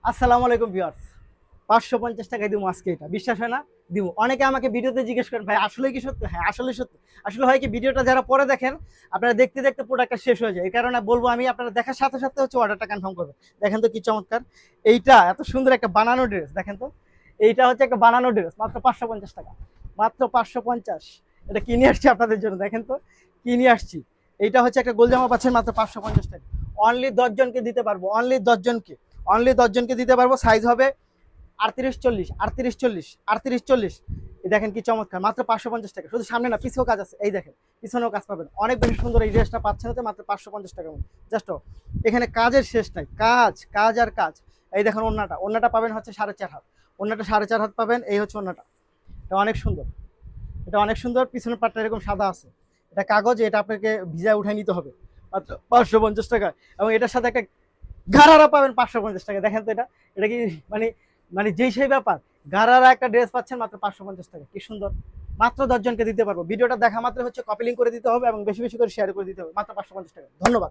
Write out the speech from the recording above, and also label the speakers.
Speaker 1: আসসালামু আলাইকুম ভিউয়ার্স। ৫৫০ টাকায় দিব আজকে, এটা বিশ্বাস হয় না? দিব। অনেকে আমাকে ভিডিওতে জিজ্ঞেস করেন, ভাই আসলে কি সত্যি? হ্যাঁ, আসলে সত্যি। আসলে হয় কি, ভিডিওটা যারা পরে দেখেন, আপনারা দেখতে দেখতে প্রোডাক্টটা শেষ হয়ে যায়। এই কারণে বলবো আমি, আপনারা দেখার সাথে সাথে হচ্ছে অর্ডারটা কনফার্ম করবেন। দেখেন তো কি চমৎকার! এইটা এত সুন্দর একটা বানানো ড্রেস, দেখেন তো। এইটা হচ্ছে একটা বানানো ড্রেস, মাত্র ৫৫০ টাকা। মাত্র ৫৫০। এটা কিনে আসছি আপনাদের জন্য, দেখেন তো কি নিয়ে আসছি। এইটা হচ্ছে একটা গোল জামা পাচ্ছেন মাত্র ৫৫০ টাকা। অনলি ১০ জনকে দিতে পারবো, অনলি ১০ জনকে। অনলি ১০ জনকে দিতে পারবো। সাইজ হবে ৩৮-৪০, ৩৮-৪০, ৩৮-৪০। এই দেখেন কি চমৎকার, মাত্র ৫৫০ টাকা। শুধু সামনে না, পিছেও কাজ আছে। এই দেখেন, পিছনেও কাজ পাবেন। অনেক বেশি সুন্দর এই ড্রেসটা পাচ্ছেন হচ্ছে মাত্র ৫৫০ টাকা। জাস্ট এখানে কাজের শেষ নাই, কাজ কাজ আর কাজ। এই দেখেন ওড়নাটা, ওড়নাটা পাবেন হচ্ছে ৪.৫ হাত। ওড়নাটা ৪.৫ হাত পাবেন। এই হচ্ছে ওড়নাটা, এটা অনেক সুন্দর। এটা অনেক সুন্দর, পিছনের পাটটা এরকম সাদা আছে। এটা কাগজ, এটা আপনাকে ভিজায় উঠাই নিতে হবে মাত্র ৫৫০ টাকা। এবং এটার সাথে একটা গারারা পাবেন ৫৫০ টাকা। দেখেন তো এটা, এটা কি মানে, মানে যেই সেই ব্যাপার। গারারা একটা ড্রেস পাচ্ছেন মাত্র ৫৫০ টাকা, কি সুন্দর। মাত্র ১০ জনকে দিতে পারবো। ভিডিওটা দেখা মাত্র হচ্ছে কপি লিঙ্ক করে দিতে হবে এবং বেশি বেশি করে শেয়ার করে দিতে হবে। মাত্র ৫৫০ টাকা। ধন্যবাদ।